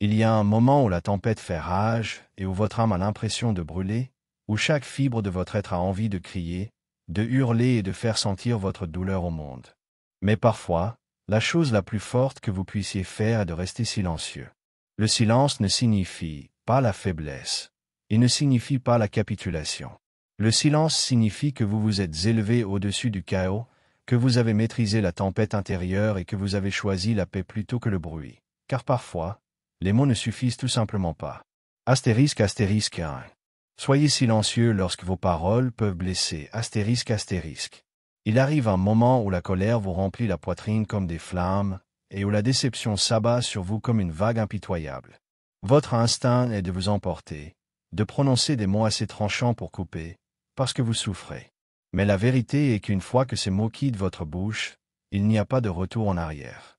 Il y a un moment où la tempête fait rage et où votre âme a l'impression de brûler, où chaque fibre de votre être a envie de crier, de hurler et de faire sentir votre douleur au monde. Mais parfois, la chose la plus forte que vous puissiez faire est de rester silencieux. Le silence ne signifie pas la faiblesse. Il ne signifie pas la capitulation. Le silence signifie que vous vous êtes élevé au-dessus du chaos, que vous avez maîtrisé la tempête intérieure et que vous avez choisi la paix plutôt que le bruit. Car parfois, les mots ne suffisent tout simplement pas. Astérisque 1. Soyez silencieux lorsque vos paroles peuvent blesser. Astérisque. Il arrive un moment où la colère vous remplit la poitrine comme des flammes, et où la déception s'abat sur vous comme une vague impitoyable. Votre instinct est de vous emporter, de prononcer des mots assez tranchants pour couper, parce que vous souffrez. Mais la vérité est qu'une fois que ces mots quittent votre bouche, il n'y a pas de retour en arrière.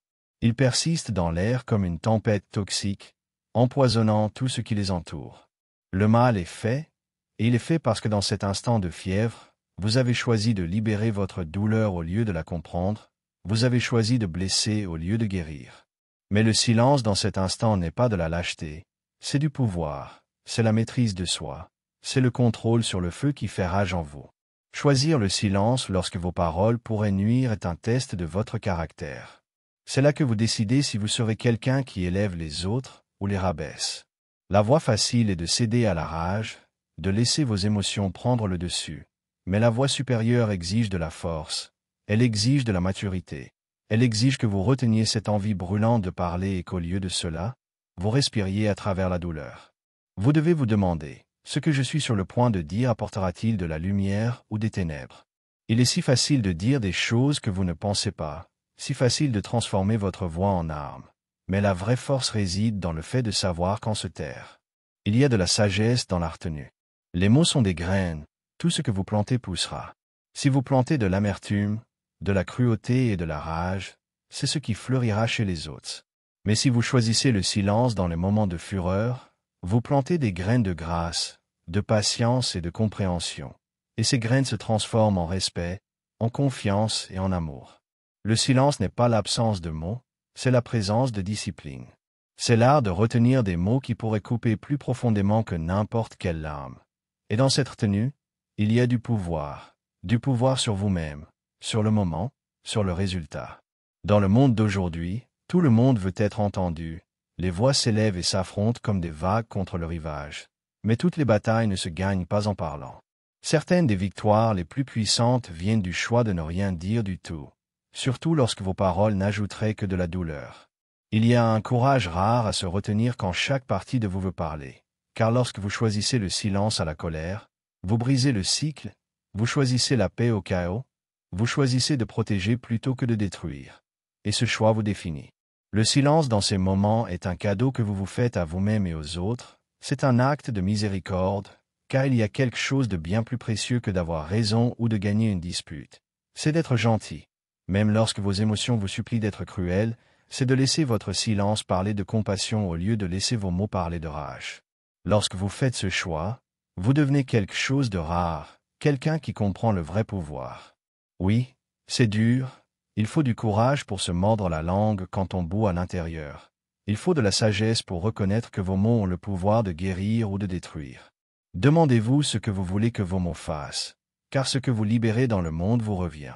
Ils persistent dans l'air comme une tempête toxique, empoisonnant tout ce qui les entoure. Le mal est fait, et il est fait parce que dans cet instant de fièvre, vous avez choisi de libérer votre douleur au lieu de la comprendre, vous avez choisi de blesser au lieu de guérir. Mais le silence dans cet instant n'est pas de la lâcheté, c'est du pouvoir, c'est la maîtrise de soi, c'est le contrôle sur le feu qui fait rage en vous. Choisir le silence lorsque vos paroles pourraient nuire est un test de votre caractère. C'est là que vous décidez si vous serez quelqu'un qui élève les autres ou les rabaisse. La voie facile est de céder à la rage, de laisser vos émotions prendre le dessus. Mais la voie supérieure exige de la force, elle exige de la maturité, elle exige que vous reteniez cette envie brûlante de parler et qu'au lieu de cela, vous respiriez à travers la douleur. Vous devez vous demander, ce que je suis sur le point de dire apportera-t-il de la lumière ou des ténèbres? Il est si facile de dire des choses que vous ne pensez pas, si facile de transformer votre voix en arme. Mais la vraie force réside dans le fait de savoir quand se taire. Il y a de la sagesse dans la retenue. Les mots sont des graines, tout ce que vous plantez poussera. Si vous plantez de l'amertume, de la cruauté et de la rage, c'est ce qui fleurira chez les autres. Mais si vous choisissez le silence dans les moments de fureur, vous plantez des graines de grâce, de patience et de compréhension. Et ces graines se transforment en respect, en confiance et en amour. Le silence n'est pas l'absence de mots, c'est la présence de discipline. C'est l'art de retenir des mots qui pourraient couper plus profondément que n'importe quelle lame. Et dans cette retenue, il y a du pouvoir sur vous-même, sur le moment, sur le résultat. Dans le monde d'aujourd'hui, tout le monde veut être entendu, les voix s'élèvent et s'affrontent comme des vagues contre le rivage. Mais toutes les batailles ne se gagnent pas en parlant. Certaines des victoires les plus puissantes viennent du choix de ne rien dire du tout, surtout lorsque vos paroles n'ajouteraient que de la douleur. Il y a un courage rare à se retenir quand chaque partie de vous veut parler, car lorsque vous choisissez le silence à la colère, vous brisez le cycle, vous choisissez la paix au chaos, vous choisissez de protéger plutôt que de détruire. Et ce choix vous définit. Le silence dans ces moments est un cadeau que vous vous faites à vous-même et aux autres, c'est un acte de miséricorde, car il y a quelque chose de bien plus précieux que d'avoir raison ou de gagner une dispute. C'est d'être gentil. Même lorsque vos émotions vous supplient d'être cruels, c'est de laisser votre silence parler de compassion au lieu de laisser vos mots parler de rage. Lorsque vous faites ce choix, vous devenez quelque chose de rare, quelqu'un qui comprend le vrai pouvoir. Oui, c'est dur, il faut du courage pour se mordre la langue quand on bout à l'intérieur. Il faut de la sagesse pour reconnaître que vos mots ont le pouvoir de guérir ou de détruire. Demandez-vous ce que vous voulez que vos mots fassent, car ce que vous libérez dans le monde vous revient.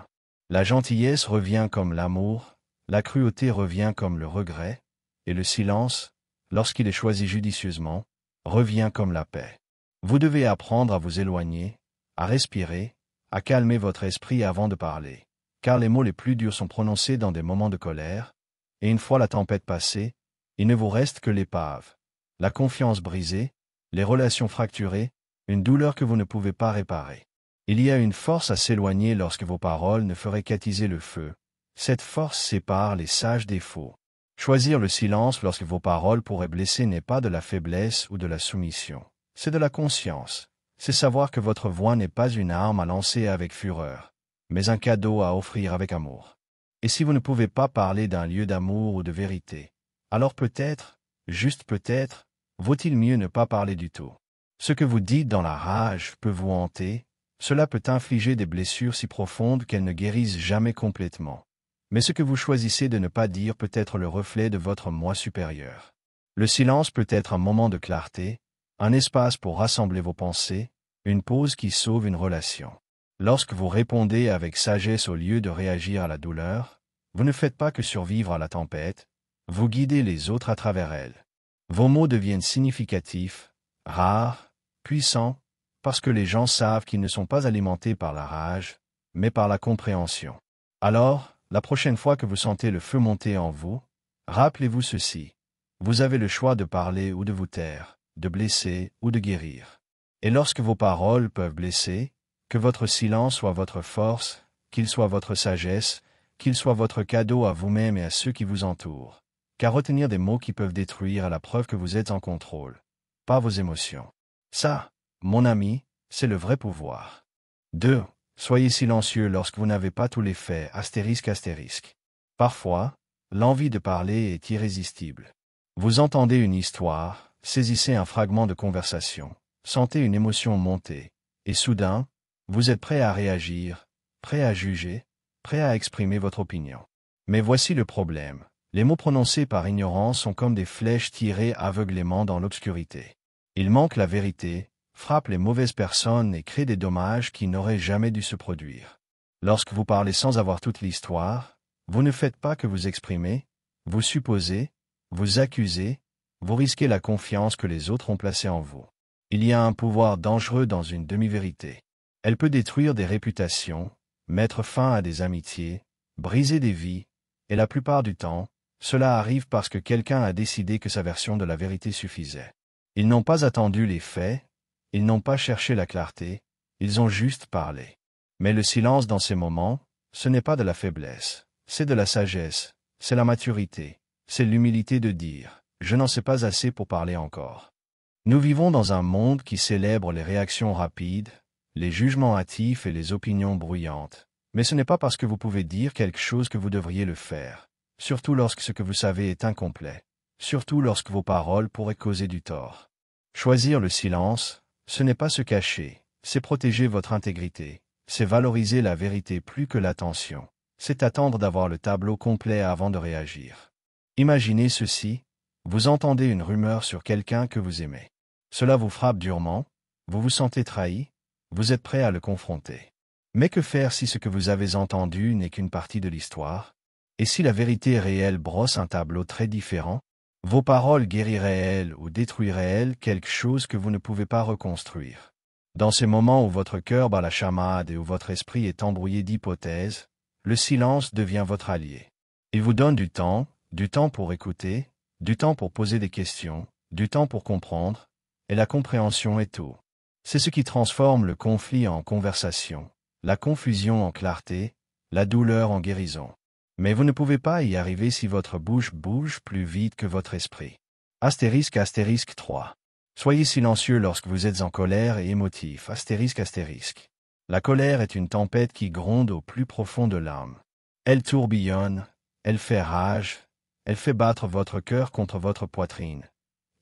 La gentillesse revient comme l'amour, la cruauté revient comme le regret, et le silence, lorsqu'il est choisi judicieusement, revient comme la paix. Vous devez apprendre à vous éloigner, à respirer, à calmer votre esprit avant de parler, car les mots les plus durs sont prononcés dans des moments de colère, et une fois la tempête passée, il ne vous reste que l'épave, la confiance brisée, les relations fracturées, une douleur que vous ne pouvez pas réparer. Il y a une force à s'éloigner lorsque vos paroles ne feraient qu'attiser le feu. Cette force sépare les sages des faux. Choisir le silence lorsque vos paroles pourraient blesser n'est pas de la faiblesse ou de la soumission. C'est de la conscience. C'est savoir que votre voix n'est pas une arme à lancer avec fureur, mais un cadeau à offrir avec amour. Et si vous ne pouvez pas parler d'un lieu d'amour ou de vérité, alors peut-être, juste peut-être, vaut-il mieux ne pas parler du tout. Ce que vous dites dans la rage peut vous hanter, cela peut infliger des blessures si profondes qu'elles ne guérissent jamais complètement. Mais ce que vous choisissez de ne pas dire peut être le reflet de votre moi supérieur. Le silence peut être un moment de clarté, un espace pour rassembler vos pensées, une pause qui sauve une relation. Lorsque vous répondez avec sagesse au lieu de réagir à la douleur, vous ne faites pas que survivre à la tempête, vous guidez les autres à travers elle. Vos mots deviennent significatifs, rares, puissants, parce que les gens savent qu'ils ne sont pas alimentés par la rage, mais par la compréhension. Alors, la prochaine fois que vous sentez le feu monter en vous, rappelez-vous ceci. Vous avez le choix de parler ou de vous taire, de blesser ou de guérir. Et lorsque vos paroles peuvent blesser, que votre silence soit votre force, qu'il soit votre sagesse, qu'il soit votre cadeau à vous-même et à ceux qui vous entourent. Car retenir des mots qui peuvent détruire est la preuve que vous êtes en contrôle, pas vos émotions. Ça, mon ami, c'est le vrai pouvoir. 2. Soyez silencieux lorsque vous n'avez pas tous les faits, ***. Parfois, l'envie de parler est irrésistible. Vous entendez une histoire, saisissez un fragment de conversation, sentez une émotion monter, et soudain, vous êtes prêt à réagir, prêt à juger, prêt à exprimer votre opinion. Mais voici le problème. Les mots prononcés par ignorance sont comme des flèches tirées aveuglément dans l'obscurité. Ils manquent la vérité, frappent les mauvaises personnes et créent des dommages qui n'auraient jamais dû se produire. Lorsque vous parlez sans avoir toute l'histoire, vous ne faites pas que vous exprimer, vous supposez, vous accusez, vous risquez la confiance que les autres ont placée en vous. Il y a un pouvoir dangereux dans une demi-vérité. Elle peut détruire des réputations, mettre fin à des amitiés, briser des vies, et la plupart du temps, cela arrive parce que quelqu'un a décidé que sa version de la vérité suffisait. Ils n'ont pas attendu les faits, ils n'ont pas cherché la clarté, ils ont juste parlé. Mais le silence dans ces moments, ce n'est pas de la faiblesse, c'est de la sagesse, c'est la maturité, c'est l'humilité de dire « je n'en sais pas assez pour parler encore ». Nous vivons dans un monde qui célèbre les réactions rapides, les jugements hâtifs et les opinions bruyantes. Mais ce n'est pas parce que vous pouvez dire quelque chose que vous devriez le faire, surtout lorsque ce que vous savez est incomplet, surtout lorsque vos paroles pourraient causer du tort. Choisir le silence, ce n'est pas se cacher, c'est protéger votre intégrité, c'est valoriser la vérité plus que l'attention, c'est attendre d'avoir le tableau complet avant de réagir. Imaginez ceci, vous entendez une rumeur sur quelqu'un que vous aimez. Cela vous frappe durement, vous vous sentez trahi, vous êtes prêt à le confronter. Mais que faire si ce que vous avez entendu n'est qu'une partie de l'histoire? Et si la vérité réelle brosse un tableau très différent? Vos paroles guériraient-elles ou détruiraient-elles quelque chose que vous ne pouvez pas reconstruire? Dans ces moments où votre cœur bat la chamade et où votre esprit est embrouillé d'hypothèses, le silence devient votre allié. Il vous donne du temps pour écouter, du temps pour poser des questions, du temps pour comprendre, et la compréhension est tout. C'est ce qui transforme le conflit en conversation, la confusion en clarté, la douleur en guérison. Mais vous ne pouvez pas y arriver si votre bouche bouge plus vite que votre esprit. * 3. Soyez silencieux lorsque vous êtes en colère et émotif. ***. La colère est une tempête qui gronde au plus profond de l'âme. Elle tourbillonne, elle fait rage, elle fait battre votre cœur contre votre poitrine.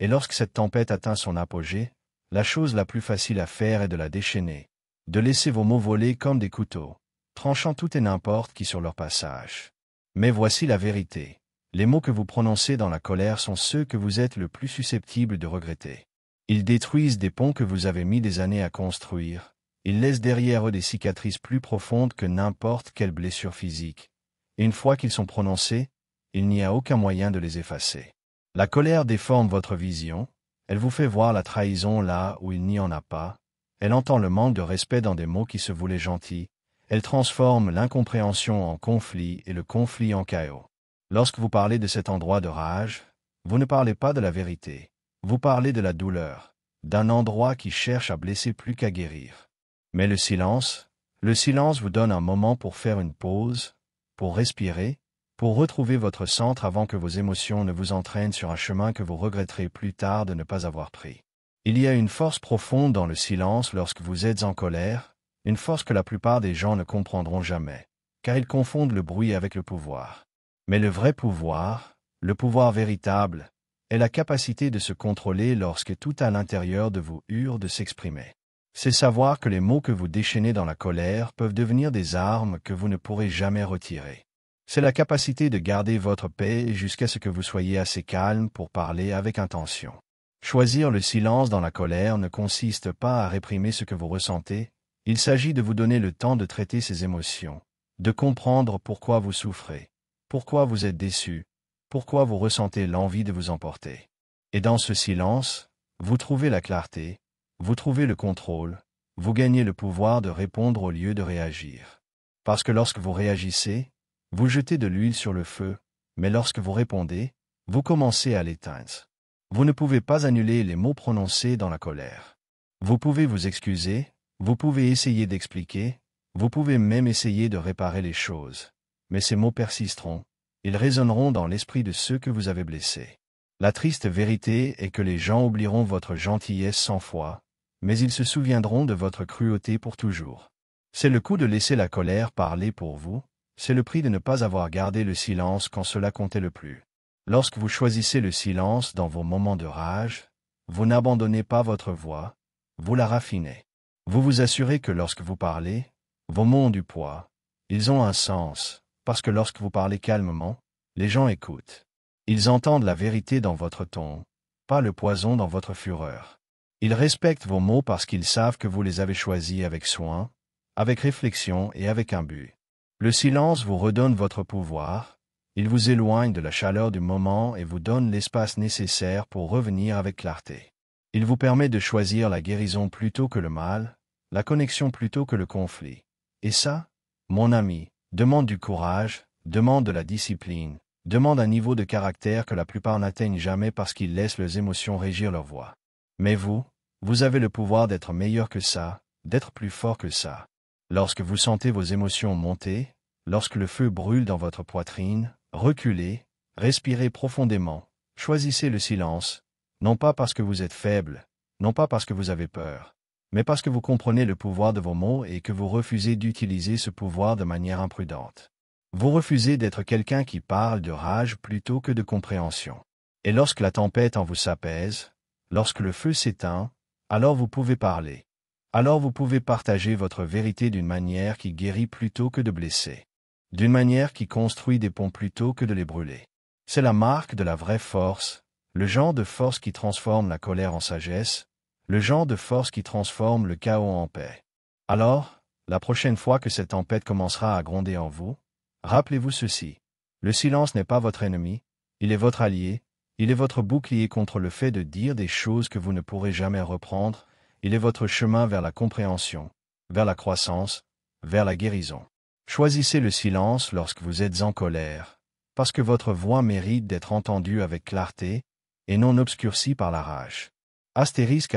Et lorsque cette tempête atteint son apogée, la chose la plus facile à faire est de la déchaîner, de laisser vos mots voler comme des couteaux, tranchant tout et n'importe qui sur leur passage. Mais voici la vérité. Les mots que vous prononcez dans la colère sont ceux que vous êtes le plus susceptible de regretter. Ils détruisent des ponts que vous avez mis des années à construire. Ils laissent derrière eux des cicatrices plus profondes que n'importe quelle blessure physique. Et une fois qu'ils sont prononcés, il n'y a aucun moyen de les effacer. La colère déforme votre vision, elle vous fait voir la trahison là où il n'y en a pas, elle entend le manque de respect dans des mots qui se voulaient gentils, elle transforme l'incompréhension en conflit et le conflit en chaos. Lorsque vous parlez de cet endroit de rage, vous ne parlez pas de la vérité, vous parlez de la douleur, d'un endroit qui cherche à blesser plus qu'à guérir. Mais le silence vous donne un moment pour faire une pause, pour respirer, pour retrouver votre centre avant que vos émotions ne vous entraînent sur un chemin que vous regretterez plus tard de ne pas avoir pris. Il y a une force profonde dans le silence lorsque vous êtes en colère, une force que la plupart des gens ne comprendront jamais, car ils confondent le bruit avec le pouvoir. Mais le vrai pouvoir, le pouvoir véritable, est la capacité de se contrôler lorsque tout à l'intérieur de vous hurle de s'exprimer. C'est savoir que les mots que vous déchaînez dans la colère peuvent devenir des armes que vous ne pourrez jamais retirer. C'est la capacité de garder votre paix jusqu'à ce que vous soyez assez calme pour parler avec intention. Choisir le silence dans la colère ne consiste pas à réprimer ce que vous ressentez, il s'agit de vous donner le temps de traiter ces émotions, de comprendre pourquoi vous souffrez, pourquoi vous êtes déçu, pourquoi vous ressentez l'envie de vous emporter. Et dans ce silence, vous trouvez la clarté, vous trouvez le contrôle, vous gagnez le pouvoir de répondre au lieu de réagir. Parce que lorsque vous réagissez, vous jetez de l'huile sur le feu, mais lorsque vous répondez, vous commencez à l'éteindre. Vous ne pouvez pas annuler les mots prononcés dans la colère. Vous pouvez vous excuser, vous pouvez essayer d'expliquer, vous pouvez même essayer de réparer les choses. Mais ces mots persisteront, ils résonneront dans l'esprit de ceux que vous avez blessés. La triste vérité est que les gens oublieront votre gentillesse 100 fois, mais ils se souviendront de votre cruauté pour toujours. C'est le coup de laisser la colère parler pour vous, c'est le prix de ne pas avoir gardé le silence quand cela comptait le plus. Lorsque vous choisissez le silence dans vos moments de rage, vous n'abandonnez pas votre voix, vous la raffinez. Vous vous assurez que lorsque vous parlez, vos mots ont du poids, ils ont un sens, parce que lorsque vous parlez calmement, les gens écoutent. Ils entendent la vérité dans votre ton, pas le poison dans votre fureur. Ils respectent vos mots parce qu'ils savent que vous les avez choisis avec soin, avec réflexion et avec un but. Le silence vous redonne votre pouvoir, il vous éloigne de la chaleur du moment et vous donne l'espace nécessaire pour revenir avec clarté. Il vous permet de choisir la guérison plutôt que le mal, la connexion plutôt que le conflit. Et ça, mon ami, demande du courage, demande de la discipline, demande un niveau de caractère que la plupart n'atteignent jamais parce qu'ils laissent leurs émotions régir leur voix. Mais vous avez le pouvoir d'être meilleur que ça, d'être plus fort que ça. Lorsque vous sentez vos émotions monter, lorsque le feu brûle dans votre poitrine, reculez, respirez profondément, choisissez le silence, non pas parce que vous êtes faible, non pas parce que vous avez peur, mais parce que vous comprenez le pouvoir de vos mots et que vous refusez d'utiliser ce pouvoir de manière imprudente. Vous refusez d'être quelqu'un qui parle de rage plutôt que de compréhension. Et lorsque la tempête en vous s'apaise, lorsque le feu s'éteint, alors vous pouvez parler. Alors vous pouvez partager votre vérité d'une manière qui guérit plutôt que de blesser. D'une manière qui construit des ponts plutôt que de les brûler. C'est la marque de la vraie force, le genre de force qui transforme la colère en sagesse, le genre de force qui transforme le chaos en paix. Alors, la prochaine fois que cette tempête commencera à gronder en vous, rappelez-vous ceci. Le silence n'est pas votre ennemi, il est votre allié, il est votre bouclier contre le fait de dire des choses que vous ne pourrez jamais reprendre, il est votre chemin vers la compréhension, vers la croissance, vers la guérison. Choisissez le silence lorsque vous êtes en colère, parce que votre voix mérite d'être entendue avec clarté, et non obscurcie par la rage. Astérisque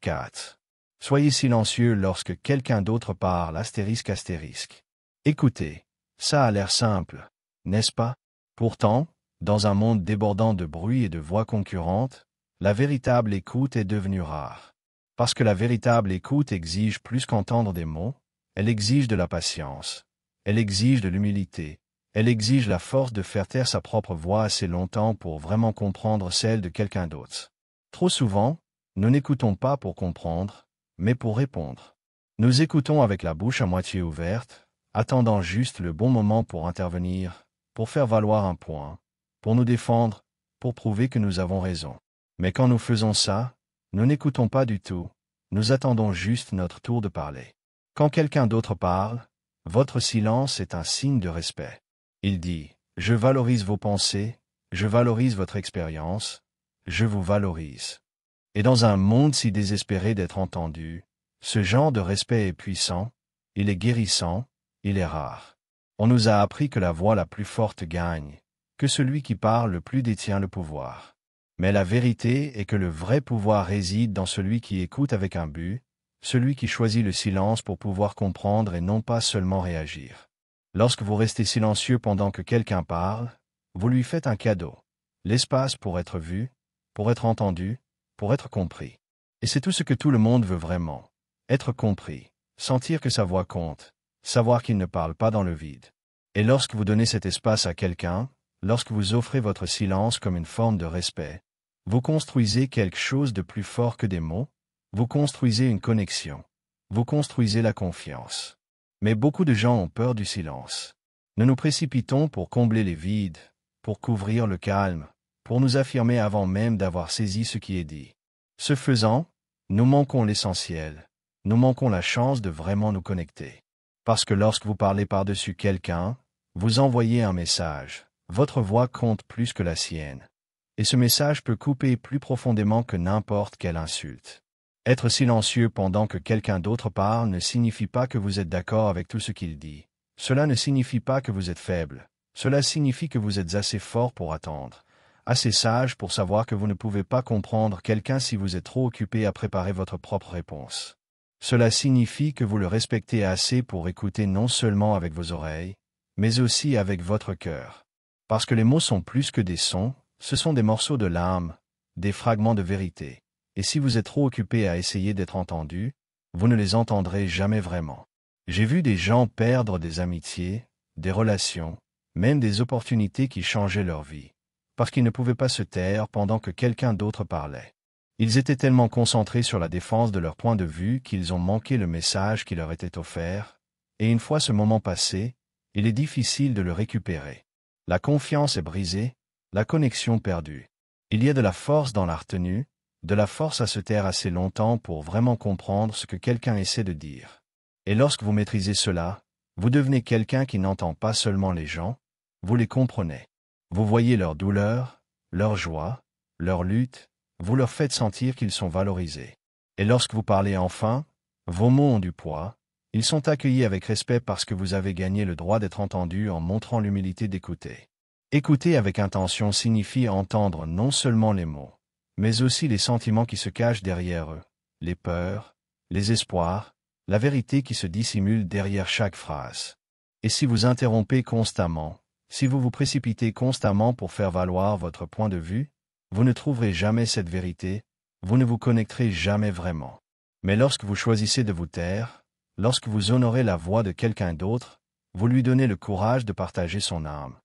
4. Soyez silencieux lorsque quelqu'un d'autre parle astérisque. Écoutez, ça a l'air simple, n'est-ce pas? Pourtant, dans un monde débordant de bruit et de voix concurrentes, la véritable écoute est devenue rare. Parce que la véritable écoute exige plus qu'entendre des mots, elle exige de la patience, elle exige de l'humilité, elle exige la force de faire taire sa propre voix assez longtemps pour vraiment comprendre celle de quelqu'un d'autre. Trop souvent, nous n'écoutons pas pour comprendre, mais pour répondre. Nous écoutons avec la bouche à moitié ouverte, attendant juste le bon moment pour intervenir, pour faire valoir un point, pour nous défendre, pour prouver que nous avons raison. Mais quand nous faisons ça, nous n'écoutons pas du tout, nous attendons juste notre tour de parler. Quand quelqu'un d'autre parle, votre silence est un signe de respect. Il dit, je valorise vos pensées, je valorise votre expérience, je vous valorise. Et dans un monde si désespéré d'être entendu, ce genre de respect est puissant, il est guérissant, il est rare. On nous a appris que la voix la plus forte gagne, que celui qui parle le plus détient le pouvoir. Mais la vérité est que le vrai pouvoir réside dans celui qui écoute avec un but, celui qui choisit le silence pour pouvoir comprendre et non pas seulement réagir. Lorsque vous restez silencieux pendant que quelqu'un parle, vous lui faites un cadeau. L'espace pour être vu, pour être entendu, pour être compris. Et c'est tout ce que tout le monde veut vraiment. Être compris, sentir que sa voix compte, savoir qu'il ne parle pas dans le vide. Et lorsque vous donnez cet espace à quelqu'un, lorsque vous offrez votre silence comme une forme de respect, vous construisez quelque chose de plus fort que des mots, vous construisez une connexion, vous construisez la confiance. Mais beaucoup de gens ont peur du silence. Nous nous précipitons pour combler les vides, pour couvrir le calme, pour nous affirmer avant même d'avoir saisi ce qui est dit. Ce faisant, nous manquons l'essentiel, nous manquons la chance de vraiment nous connecter. Parce que lorsque vous parlez par-dessus quelqu'un, vous envoyez un message, votre voix compte plus que la sienne. Et ce message peut couper plus profondément que n'importe quelle insulte. Être silencieux pendant que quelqu'un d'autre parle ne signifie pas que vous êtes d'accord avec tout ce qu'il dit. Cela ne signifie pas que vous êtes faible. Cela signifie que vous êtes assez fort pour attendre, assez sage pour savoir que vous ne pouvez pas comprendre quelqu'un si vous êtes trop occupé à préparer votre propre réponse. Cela signifie que vous le respectez assez pour écouter non seulement avec vos oreilles, mais aussi avec votre cœur. Parce que les mots sont plus que des sons, ce sont des morceaux de l'âme, des fragments de vérité. Et si vous êtes trop occupé à essayer d'être entendu, vous ne les entendrez jamais vraiment. J'ai vu des gens perdre des amitiés, des relations, même des opportunités qui changeaient leur vie, parce qu'ils ne pouvaient pas se taire pendant que quelqu'un d'autre parlait. Ils étaient tellement concentrés sur la défense de leur point de vue qu'ils ont manqué le message qui leur était offert, et une fois ce moment passé, il est difficile de le récupérer. La confiance est brisée, la connexion perdue. Il y a de la force dans la retenue, de la force à se taire assez longtemps pour vraiment comprendre ce que quelqu'un essaie de dire. Et lorsque vous maîtrisez cela, vous devenez quelqu'un qui n'entend pas seulement les gens, vous les comprenez. Vous voyez leur douleur, leur joie, leur lutte, vous leur faites sentir qu'ils sont valorisés. Et lorsque vous parlez enfin, vos mots ont du poids, ils sont accueillis avec respect parce que vous avez gagné le droit d'être entendu en montrant l'humilité d'écouter. Écouter avec intention signifie entendre non seulement les mots, mais aussi les sentiments qui se cachent derrière eux, les peurs, les espoirs, la vérité qui se dissimule derrière chaque phrase. Et si vous interrompez constamment, si vous vous précipitez constamment pour faire valoir votre point de vue, vous ne trouverez jamais cette vérité, vous ne vous connecterez jamais vraiment. Mais lorsque vous choisissez de vous taire, lorsque vous honorez la voix de quelqu'un d'autre, vous lui donnez le courage de partager son âme.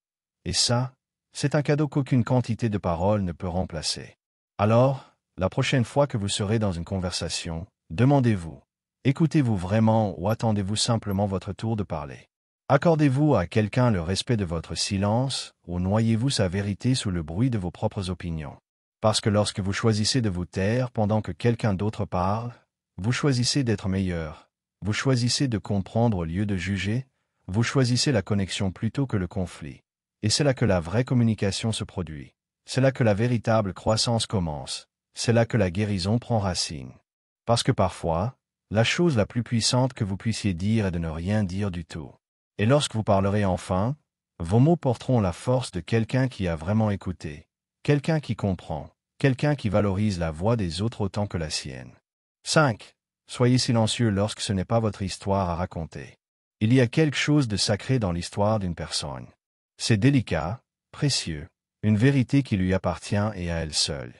Et ça, c'est un cadeau qu'aucune quantité de paroles ne peut remplacer. Alors, la prochaine fois que vous serez dans une conversation, demandez-vous, écoutez-vous vraiment ou attendez-vous simplement votre tour de parler? Accordez-vous à quelqu'un le respect de votre silence ou noyez-vous sa vérité sous le bruit de vos propres opinions? Parce que lorsque vous choisissez de vous taire pendant que quelqu'un d'autre parle, vous choisissez d'être meilleur, vous choisissez de comprendre au lieu de juger, vous choisissez la connexion plutôt que le conflit. Et c'est là que la vraie communication se produit. C'est là que la véritable croissance commence. C'est là que la guérison prend racine. Parce que parfois, la chose la plus puissante que vous puissiez dire est de ne rien dire du tout. Et lorsque vous parlerez enfin, vos mots porteront la force de quelqu'un qui a vraiment écouté, quelqu'un qui comprend, quelqu'un qui valorise la voix des autres autant que la sienne. 5. Soyez silencieux lorsque ce n'est pas votre histoire à raconter. Il y a quelque chose de sacré dans l'histoire d'une personne. C'est délicat, précieux, une vérité qui lui appartient et à elle seule.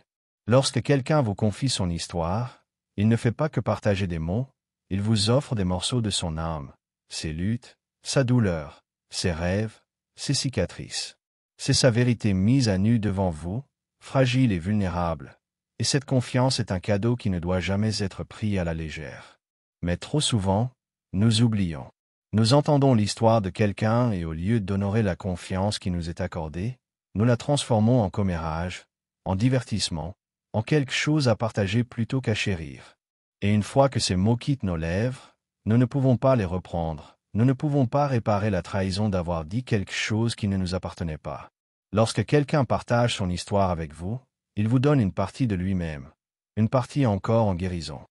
Lorsque quelqu'un vous confie son histoire, il ne fait pas que partager des mots, il vous offre des morceaux de son âme, ses luttes, sa douleur, ses rêves, ses cicatrices. C'est sa vérité mise à nu devant vous, fragile et vulnérable, et cette confiance est un cadeau qui ne doit jamais être pris à la légère. Mais trop souvent, nous oublions. Nous entendons l'histoire de quelqu'un et au lieu d'honorer la confiance qui nous est accordée, nous la transformons en commérage, en divertissement, en quelque chose à partager plutôt qu'à chérir. Et une fois que ces mots quittent nos lèvres, nous ne pouvons pas les reprendre, nous ne pouvons pas réparer la trahison d'avoir dit quelque chose qui ne nous appartenait pas. Lorsque quelqu'un partage son histoire avec vous, il vous donne une partie de lui-même, une partie encore en guérison,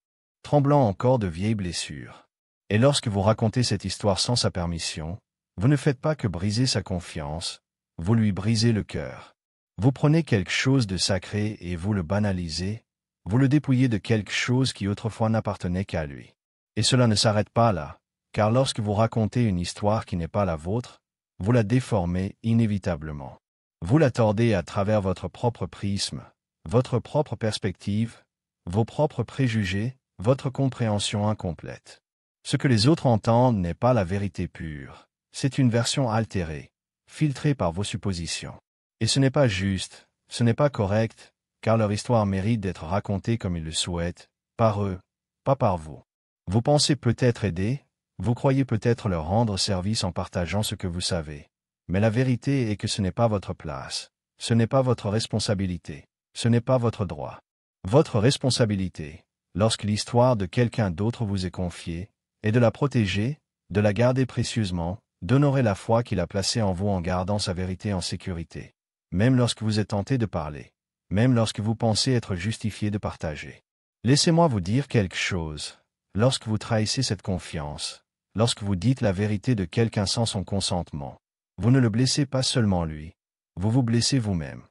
tremblant encore de vieilles blessures. Et lorsque vous racontez cette histoire sans sa permission, vous ne faites pas que briser sa confiance, vous lui brisez le cœur. Vous prenez quelque chose de sacré et vous le banalisez, vous le dépouillez de quelque chose qui autrefois n'appartenait qu'à lui. Et cela ne s'arrête pas là, car lorsque vous racontez une histoire qui n'est pas la vôtre, vous la déformez inévitablement. Vous la tordez à travers votre propre prisme, votre propre perspective, vos propres préjugés, votre compréhension incomplète. Ce que les autres entendent n'est pas la vérité pure, c'est une version altérée, filtrée par vos suppositions. Et ce n'est pas juste, ce n'est pas correct, car leur histoire mérite d'être racontée comme ils le souhaitent, par eux, pas par vous. Vous pensez peut-être aider, vous croyez peut-être leur rendre service en partageant ce que vous savez, mais la vérité est que ce n'est pas votre place, ce n'est pas votre responsabilité, ce n'est pas votre droit. Votre responsabilité, lorsque l'histoire de quelqu'un d'autre vous est confiée, est de la protéger, de la garder précieusement, d'honorer la foi qu'il a placée en vous en gardant sa vérité en sécurité. Même lorsque vous êtes tenté de parler, même lorsque vous pensez être justifié de partager. Laissez-moi vous dire quelque chose. Lorsque vous trahissez cette confiance, lorsque vous dites la vérité de quelqu'un sans son consentement, vous ne le blessez pas seulement lui, vous vous blessez vous-même.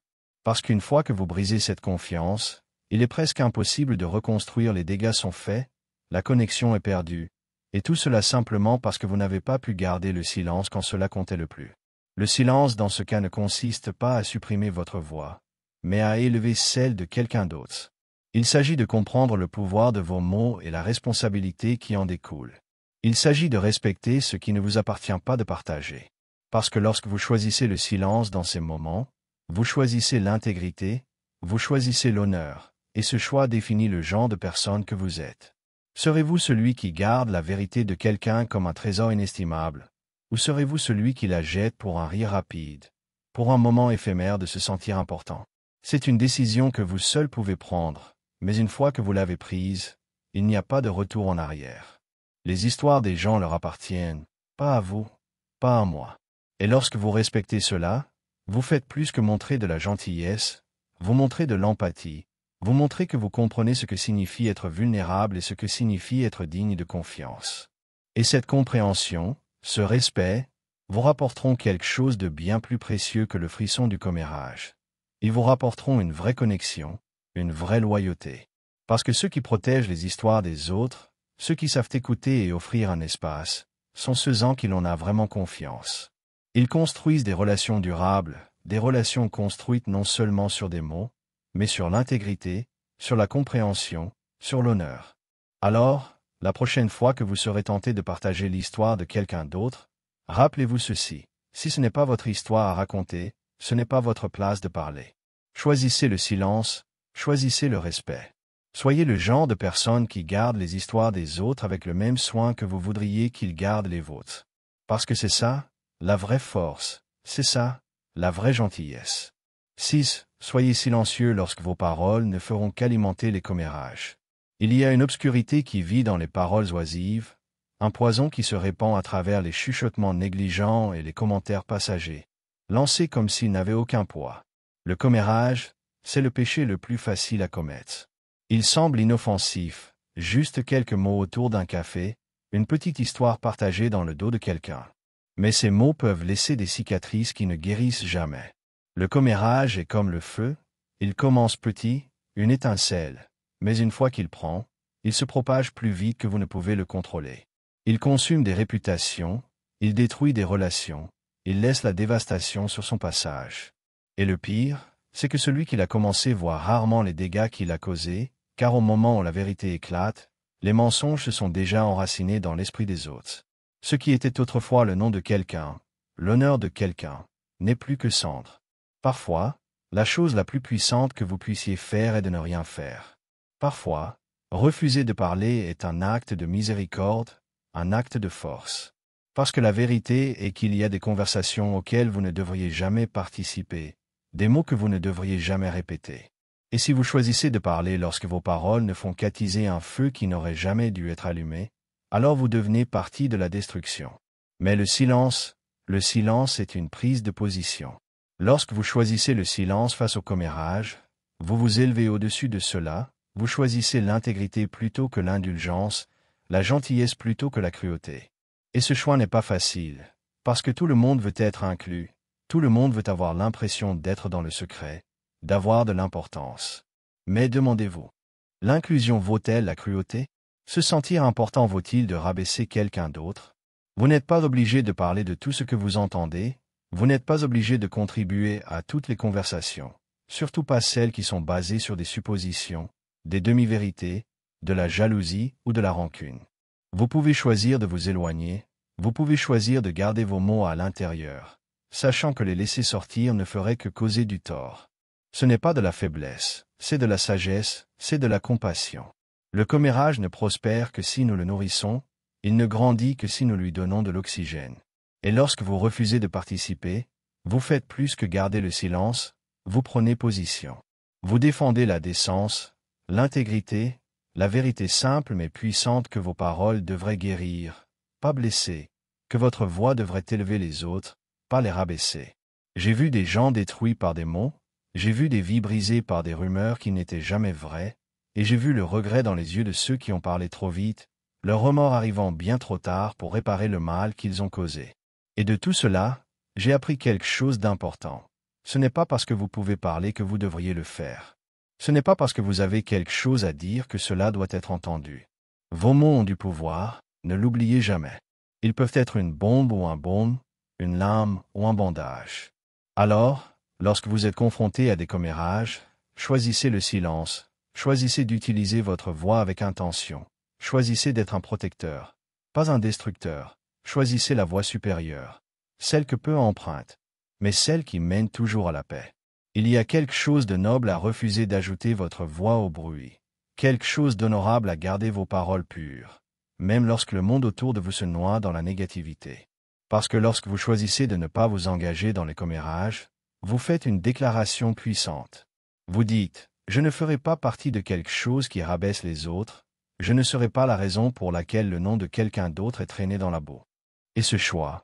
Parce qu'une fois que vous brisez cette confiance, il est presque impossible de reconstruire, les dégâts sont faits, la connexion est perdue, et tout cela simplement parce que vous n'avez pas pu garder le silence quand cela comptait le plus. Le silence dans ce cas ne consiste pas à supprimer votre voix, mais à élever celle de quelqu'un d'autre. Il s'agit de comprendre le pouvoir de vos mots et la responsabilité qui en découle. Il s'agit de respecter ce qui ne vous appartient pas de partager. Parce que lorsque vous choisissez le silence dans ces moments, vous choisissez l'intégrité, vous choisissez l'honneur, et ce choix définit le genre de personne que vous êtes. Serez-vous celui qui garde la vérité de quelqu'un comme un trésor inestimable, ou serez-vous celui qui la jette pour un rire rapide, pour un moment éphémère de se sentir important? C'est une décision que vous seul pouvez prendre, mais une fois que vous l'avez prise, il n'y a pas de retour en arrière. Les histoires des gens leur appartiennent, pas à vous, pas à moi. Et lorsque vous respectez cela, vous faites plus que montrer de la gentillesse, vous montrez de l'empathie, vous montrez que vous comprenez ce que signifie être vulnérable et ce que signifie être digne de confiance. Et cette compréhension, ce respect, vous rapporteront quelque chose de bien plus précieux que le frisson du commérage. Ils vous rapporteront une vraie connexion, une vraie loyauté. Parce que ceux qui protègent les histoires des autres, ceux qui savent écouter et offrir un espace, sont ceux en qui l'on a vraiment confiance. Ils construisent des relations durables, des relations construites non seulement sur des mots, mais sur l'intégrité, sur la compréhension, sur l'honneur. Alors, la prochaine fois que vous serez tenté de partager l'histoire de quelqu'un d'autre, rappelez-vous ceci: si ce n'est pas votre histoire à raconter, ce n'est pas votre place de parler. Choisissez le silence, choisissez le respect. Soyez le genre de personne qui garde les histoires des autres avec le même soin que vous voudriez qu'ils gardent les vôtres. Parce que c'est ça, la vraie force, c'est ça, la vraie gentillesse. 6. Soyez silencieux lorsque vos paroles ne feront qu'alimenter les commérages. Il y a une obscurité qui vit dans les paroles oisives, un poison qui se répand à travers les chuchotements négligents et les commentaires passagers, lancés comme s'ils n'avaient aucun poids. Le commérage, c'est le péché le plus facile à commettre. Il semble inoffensif, juste quelques mots autour d'un café, une petite histoire partagée dans le dos de quelqu'un. Mais ces mots peuvent laisser des cicatrices qui ne guérissent jamais. Le commérage est comme le feu, il commence petit, une étincelle, mais une fois qu'il prend, il se propage plus vite que vous ne pouvez le contrôler. Il consume des réputations, il détruit des relations, il laisse la dévastation sur son passage. Et le pire, c'est que celui qui l'a commencé voit rarement les dégâts qu'il a causés, car au moment où la vérité éclate, les mensonges se sont déjà enracinés dans l'esprit des autres. Ce qui était autrefois le nom de quelqu'un, l'honneur de quelqu'un, n'est plus que cendre. Parfois, la chose la plus puissante que vous puissiez faire est de ne rien faire. Parfois, refuser de parler est un acte de miséricorde, un acte de force. Parce que la vérité est qu'il y a des conversations auxquelles vous ne devriez jamais participer, des mots que vous ne devriez jamais répéter. Et si vous choisissez de parler lorsque vos paroles ne font qu'attiser un feu qui n'aurait jamais dû être allumé, alors vous devenez partie de la destruction. Mais le silence est une prise de position. Lorsque vous choisissez le silence face au commérage, vous vous élevez au-dessus de cela, vous choisissez l'intégrité plutôt que l'indulgence, la gentillesse plutôt que la cruauté. Et ce choix n'est pas facile, parce que tout le monde veut être inclus, tout le monde veut avoir l'impression d'être dans le secret, d'avoir de l'importance. Mais demandez-vous, l'inclusion vaut-elle la cruauté? Se sentir important vaut-il de rabaisser quelqu'un d'autre? Vous n'êtes pas obligé de parler de tout ce que vous entendez, vous n'êtes pas obligé de contribuer à toutes les conversations, surtout pas celles qui sont basées sur des suppositions, des demi-vérités, de la jalousie ou de la rancune. Vous pouvez choisir de vous éloigner, vous pouvez choisir de garder vos mots à l'intérieur, sachant que les laisser sortir ne ferait que causer du tort. Ce n'est pas de la faiblesse, c'est de la sagesse, c'est de la compassion. Le commérage ne prospère que si nous le nourrissons, il ne grandit que si nous lui donnons de l'oxygène. Et lorsque vous refusez de participer, vous faites plus que garder le silence, vous prenez position. Vous défendez la décence, l'intégrité, la vérité simple mais puissante que vos paroles devraient guérir, pas blesser, que votre voix devrait élever les autres, pas les rabaisser. J'ai vu des gens détruits par des mots, j'ai vu des vies brisées par des rumeurs qui n'étaient jamais vraies, et j'ai vu le regret dans les yeux de ceux qui ont parlé trop vite, leur remords arrivant bien trop tard pour réparer le mal qu'ils ont causé. Et de tout cela, j'ai appris quelque chose d'important. Ce n'est pas parce que vous pouvez parler que vous devriez le faire. Ce n'est pas parce que vous avez quelque chose à dire que cela doit être entendu. Vos mots ont du pouvoir, ne l'oubliez jamais. Ils peuvent être une bombe ou un baume, une lame ou un bandage. Alors, lorsque vous êtes confronté à des commérages, choisissez le silence, choisissez d'utiliser votre voix avec intention, choisissez d'être un protecteur, pas un destructeur, choisissez la voie supérieure, celle que peu emprunte, mais celle qui mène toujours à la paix. Il y a quelque chose de noble à refuser d'ajouter votre voix au bruit, quelque chose d'honorable à garder vos paroles pures, même lorsque le monde autour de vous se noie dans la négativité. Parce que lorsque vous choisissez de ne pas vous engager dans les commérages, vous faites une déclaration puissante. Vous dites, je ne ferai pas partie de quelque chose qui rabaisse les autres, je ne serai pas la raison pour laquelle le nom de quelqu'un d'autre est traîné dans la boue. Et ce choix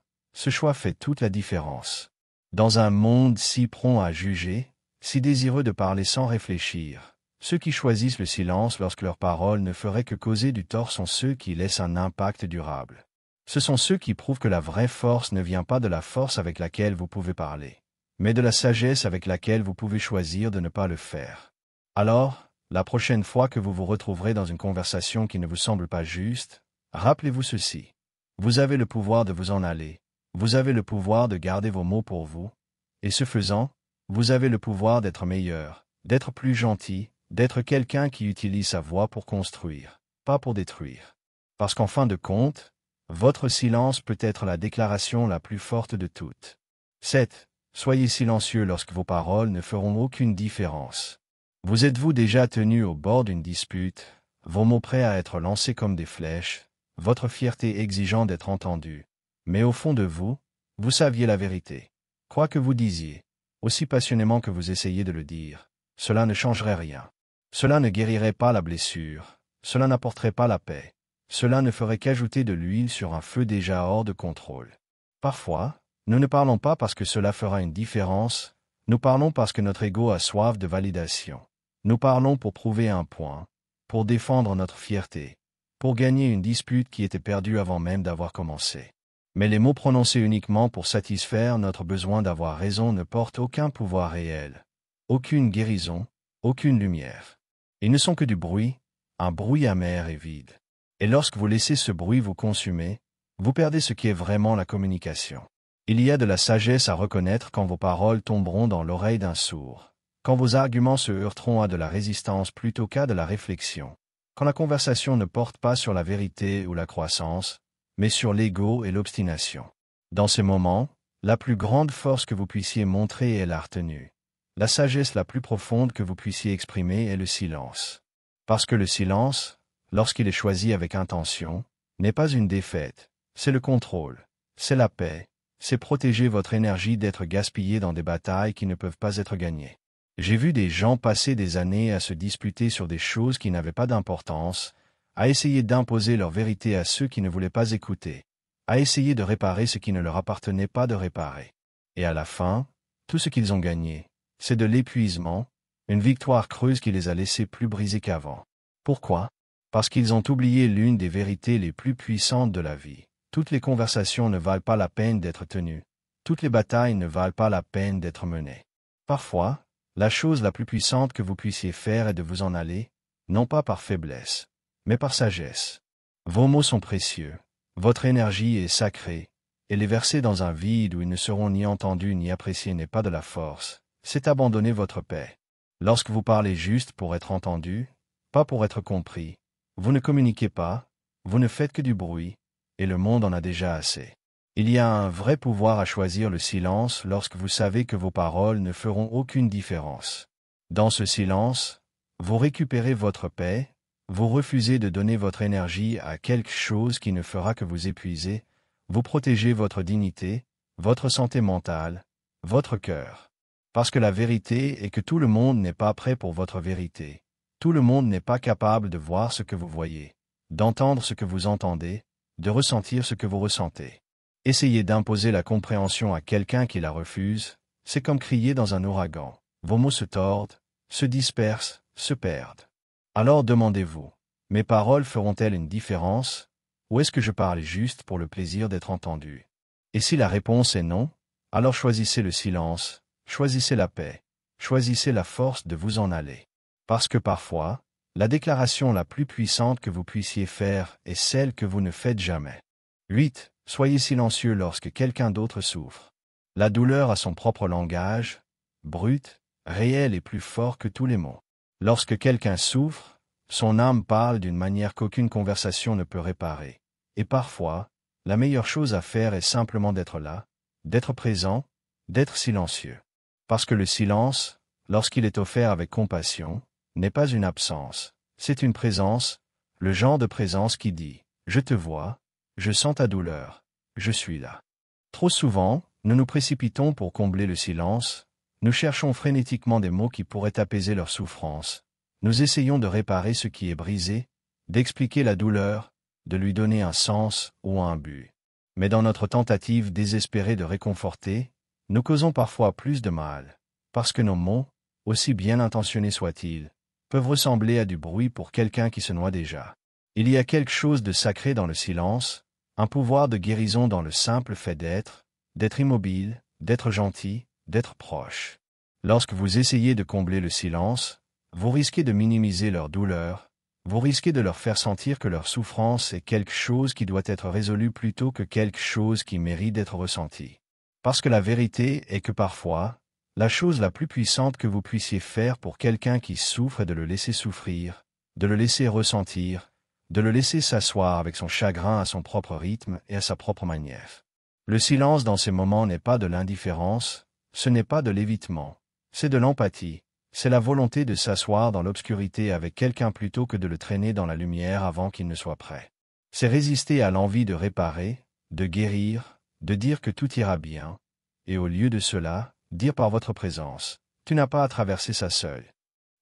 fait toute la différence. Dans un monde si prompt à juger, si désireux de parler sans réfléchir, ceux qui choisissent le silence lorsque leurs paroles ne feraient que causer du tort sont ceux qui laissent un impact durable. Ce sont ceux qui prouvent que la vraie force ne vient pas de la force avec laquelle vous pouvez parler, mais de la sagesse avec laquelle vous pouvez choisir de ne pas le faire. Alors, la prochaine fois que vous vous retrouverez dans une conversation qui ne vous semble pas juste, rappelez-vous ceci. Vous avez le pouvoir de vous en aller, vous avez le pouvoir de garder vos mots pour vous, et ce faisant, vous avez le pouvoir d'être meilleur, d'être plus gentil, d'être quelqu'un qui utilise sa voix pour construire, pas pour détruire. Parce qu'en fin de compte, votre silence peut être la déclaration la plus forte de toutes. 7. Soyez silencieux lorsque vos paroles ne feront aucune différence. Vous êtes-vous déjà tenu au bord d'une dispute, vos mots prêts à être lancés comme des flèches, votre fierté exigeant d'être entendue, mais au fond de vous, vous saviez la vérité. Quoi que vous disiez, aussi passionnément que vous essayez de le dire, cela ne changerait rien. Cela ne guérirait pas la blessure, cela n'apporterait pas la paix. Cela ne ferait qu'ajouter de l'huile sur un feu déjà hors de contrôle. Parfois, nous ne parlons pas parce que cela fera une différence, nous parlons parce que notre ego a soif de validation. Nous parlons pour prouver un point, pour défendre notre fierté, pour gagner une dispute qui était perdue avant même d'avoir commencé. Mais les mots prononcés uniquement pour satisfaire notre besoin d'avoir raison ne portent aucun pouvoir réel, aucune guérison, aucune lumière. Ils ne sont que du bruit, un bruit amer et vide. Et lorsque vous laissez ce bruit vous consumer, vous perdez ce qui est vraiment la communication. Il y a de la sagesse à reconnaître quand vos paroles tomberont dans l'oreille d'un sourd, quand vos arguments se heurteront à de la résistance plutôt qu'à de la réflexion, quand la conversation ne porte pas sur la vérité ou la croissance, mais sur l'ego et l'obstination. Dans ces moments, la plus grande force que vous puissiez montrer est la retenue. La sagesse la plus profonde que vous puissiez exprimer est le silence. Parce que le silence, lorsqu'il est choisi avec intention, n'est pas une défaite, c'est le contrôle, c'est la paix, c'est protéger votre énergie d'être gaspillée dans des batailles qui ne peuvent pas être gagnées. J'ai vu des gens passer des années à se disputer sur des choses qui n'avaient pas d'importance, à essayer d'imposer leur vérité à ceux qui ne voulaient pas écouter, à essayer de réparer ce qui ne leur appartenait pas de réparer. Et à la fin, tout ce qu'ils ont gagné, c'est de l'épuisement, une victoire creuse qui les a laissés plus brisés qu'avant. Pourquoi ? Parce qu'ils ont oublié l'une des vérités les plus puissantes de la vie. Toutes les conversations ne valent pas la peine d'être tenues. Toutes les batailles ne valent pas la peine d'être menées. Parfois, la chose la plus puissante que vous puissiez faire est de vous en aller, non pas par faiblesse, mais par sagesse. Vos mots sont précieux, votre énergie est sacrée, et les verser dans un vide où ils ne seront ni entendus ni appréciés n'est pas de la force, c'est abandonner votre paix. Lorsque vous parlez juste pour être entendu, pas pour être compris, vous ne communiquez pas, vous ne faites que du bruit, et le monde en a déjà assez. Il y a un vrai pouvoir à choisir le silence lorsque vous savez que vos paroles ne feront aucune différence. Dans ce silence, vous récupérez votre paix, vous refusez de donner votre énergie à quelque chose qui ne fera que vous épuiser, vous protégez votre dignité, votre santé mentale, votre cœur. Parce que la vérité est que tout le monde n'est pas prêt pour votre vérité. Tout le monde n'est pas capable de voir ce que vous voyez, d'entendre ce que vous entendez, de ressentir ce que vous ressentez. Essayez d'imposer la compréhension à quelqu'un qui la refuse, c'est comme crier dans un ouragan. Vos mots se tordent, se dispersent, se perdent. Alors demandez-vous, mes paroles feront-elles une différence, ou est-ce que je parle juste pour le plaisir d'être entendu? Et si la réponse est non, alors choisissez le silence, choisissez la paix, choisissez la force de vous en aller. Parce que parfois, la déclaration la plus puissante que vous puissiez faire est celle que vous ne faites jamais. 8. Soyez silencieux lorsque quelqu'un d'autre souffre. La douleur a son propre langage, brut, réel et plus fort que tous les mots. Lorsque quelqu'un souffre, son âme parle d'une manière qu'aucune conversation ne peut réparer. Et parfois, la meilleure chose à faire est simplement d'être là, d'être présent, d'être silencieux. Parce que le silence, lorsqu'il est offert avec compassion, n'est pas une absence, c'est une présence, le genre de présence qui dit « Je te vois, je sens ta douleur, je suis là ». Trop souvent, nous nous précipitons pour combler le silence, nous cherchons frénétiquement des mots qui pourraient apaiser leur souffrance, nous essayons de réparer ce qui est brisé, d'expliquer la douleur, de lui donner un sens ou un but. Mais dans notre tentative désespérée de réconforter, nous causons parfois plus de mal, parce que nos mots, aussi bien intentionnés soient-ils, peuvent ressembler à du bruit pour quelqu'un qui se noie déjà. Il y a quelque chose de sacré dans le silence, un pouvoir de guérison dans le simple fait d'être immobile, d'être gentil, d'être proche. Lorsque vous essayez de combler le silence, vous risquez de minimiser leur douleur, vous risquez de leur faire sentir que leur souffrance est quelque chose qui doit être résolu plutôt que quelque chose qui mérite d'être ressenti. Parce que la vérité est que parfois, la chose la plus puissante que vous puissiez faire pour quelqu'un qui souffre est de le laisser souffrir, de le laisser ressentir, de le laisser s'asseoir avec son chagrin à son propre rythme et à sa propre manière. Le silence dans ces moments n'est pas de l'indifférence, ce n'est pas de l'évitement, c'est de l'empathie, c'est la volonté de s'asseoir dans l'obscurité avec quelqu'un plutôt que de le traîner dans la lumière avant qu'il ne soit prêt. C'est résister à l'envie de réparer, de guérir, de dire que tout ira bien, et au lieu de cela, dire par votre présence, tu n'as pas à traverser ça seul.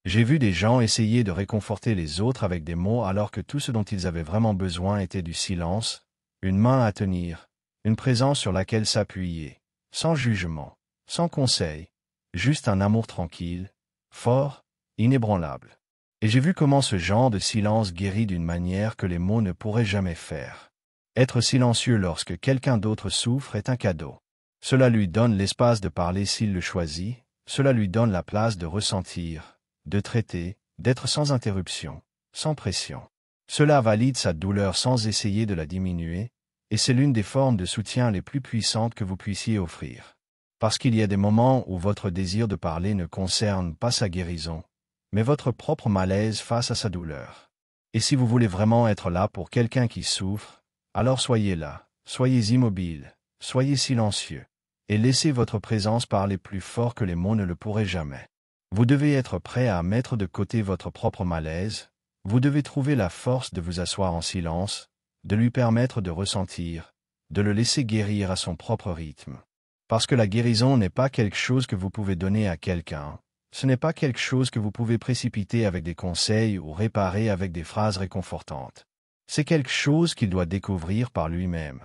J'ai vu des gens essayer de réconforter les autres avec des mots alors que tout ce dont ils avaient vraiment besoin était du silence, une main à tenir, une présence sur laquelle s'appuyer, sans jugement, sans conseil, juste un amour tranquille, fort, inébranlable. Et j'ai vu comment ce genre de silence guérit d'une manière que les mots ne pourraient jamais faire. Être silencieux lorsque quelqu'un d'autre souffre est un cadeau. Cela lui donne l'espace de parler s'il le choisit, cela lui donne la place de ressentir, de traiter, d'être sans interruption, sans pression. Cela valide sa douleur sans essayer de la diminuer, et c'est l'une des formes de soutien les plus puissantes que vous puissiez offrir. Parce qu'il y a des moments où votre désir de parler ne concerne pas sa guérison, mais votre propre malaise face à sa douleur. Et si vous voulez vraiment être là pour quelqu'un qui souffre, alors soyez là, soyez immobile, soyez silencieux, et laissez votre présence parler plus fort que les mots ne le pourraient jamais. Vous devez être prêt à mettre de côté votre propre malaise, vous devez trouver la force de vous asseoir en silence, de lui permettre de ressentir, de le laisser guérir à son propre rythme. Parce que la guérison n'est pas quelque chose que vous pouvez donner à quelqu'un, ce n'est pas quelque chose que vous pouvez précipiter avec des conseils ou réparer avec des phrases réconfortantes. C'est quelque chose qu'il doit découvrir par lui-même.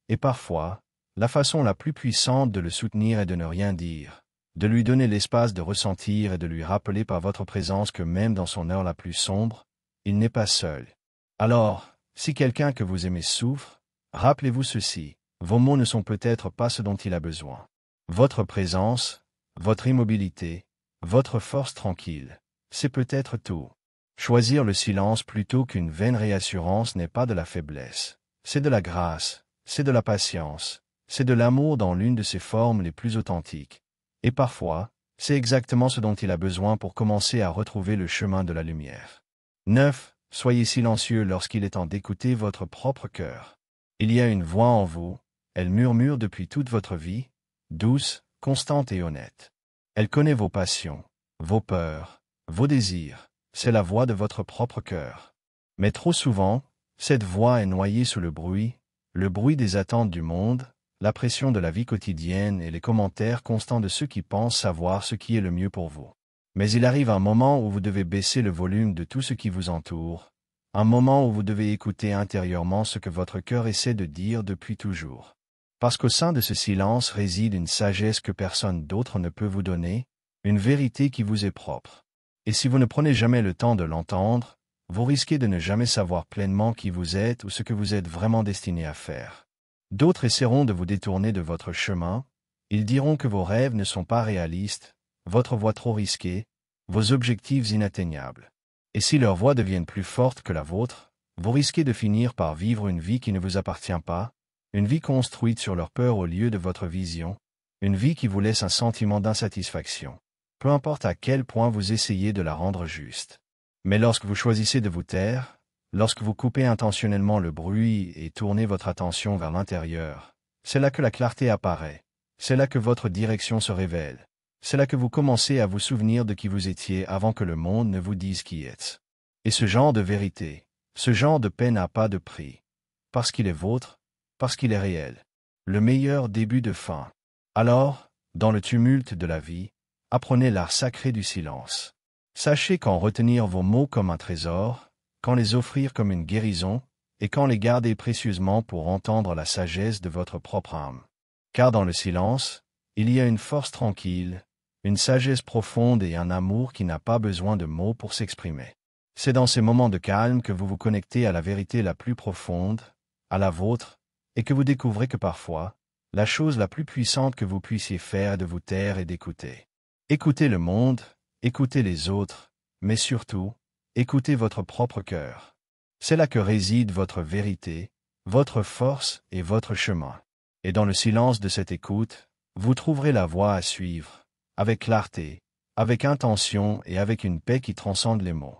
Et parfois, la façon la plus puissante de le soutenir est de ne rien dire, de lui donner l'espace de ressentir et de lui rappeler par votre présence que même dans son heure la plus sombre, il n'est pas seul. Alors, si quelqu'un que vous aimez souffre, rappelez-vous ceci, vos mots ne sont peut-être pas ce dont il a besoin. Votre présence, votre immobilité, votre force tranquille, c'est peut-être tout. Choisir le silence plutôt qu'une vaine réassurance n'est pas de la faiblesse, c'est de la grâce, c'est de la patience, c'est de l'amour dans l'une de ses formes les plus authentiques. Et parfois, c'est exactement ce dont il a besoin pour commencer à retrouver le chemin de la lumière. 9. Soyez silencieux lorsqu'il est temps d'écouter votre propre cœur. Il y a une voix en vous, elle murmure depuis toute votre vie, douce, constante et honnête. Elle connaît vos passions, vos peurs, vos désirs, c'est la voix de votre propre cœur. Mais trop souvent, cette voix est noyée sous le bruit, le bruit des attentes du monde, la pression de la vie quotidienne et les commentaires constants de ceux qui pensent savoir ce qui est le mieux pour vous. Mais il arrive un moment où vous devez baisser le volume de tout ce qui vous entoure, un moment où vous devez écouter intérieurement ce que votre cœur essaie de dire depuis toujours. Parce qu'au sein de ce silence réside une sagesse que personne d'autre ne peut vous donner, une vérité qui vous est propre. Et si vous ne prenez jamais le temps de l'entendre, vous risquez de ne jamais savoir pleinement qui vous êtes ou ce que vous êtes vraiment destiné à faire. D'autres essaieront de vous détourner de votre chemin, ils diront que vos rêves ne sont pas réalistes, votre voie trop risquée, vos objectifs inatteignables. Et si leurs voix deviennent plus fortes que la vôtre, vous risquez de finir par vivre une vie qui ne vous appartient pas, une vie construite sur leur peur au lieu de votre vision, une vie qui vous laisse un sentiment d'insatisfaction, peu importe à quel point vous essayez de la rendre juste. Mais lorsque vous choisissez de vous taire, lorsque vous coupez intentionnellement le bruit et tournez votre attention vers l'intérieur, c'est là que la clarté apparaît, c'est là que votre direction se révèle, c'est là que vous commencez à vous souvenir de qui vous étiez avant que le monde ne vous dise qui êtes. Et ce genre de vérité, ce genre de paix n'a pas de prix, parce qu'il est vôtre, parce qu'il est réel, le meilleur début de fin. Alors, dans le tumulte de la vie, apprenez l'art sacré du silence. Sachez quand retenir vos mots comme un trésor, quand les offrir comme une guérison, et quand les garder précieusement pour entendre la sagesse de votre propre âme. Car dans le silence, il y a une force tranquille, une sagesse profonde et un amour qui n'a pas besoin de mots pour s'exprimer. C'est dans ces moments de calme que vous vous connectez à la vérité la plus profonde, à la vôtre, et que vous découvrez que parfois, la chose la plus puissante que vous puissiez faire est de vous taire et d'écouter. Écoutez le monde, écoutez les autres, mais surtout, écoutez votre propre cœur. C'est là que réside votre vérité, votre force et votre chemin. Et dans le silence de cette écoute, vous trouverez la voie à suivre, avec clarté, avec intention et avec une paix qui transcende les mots.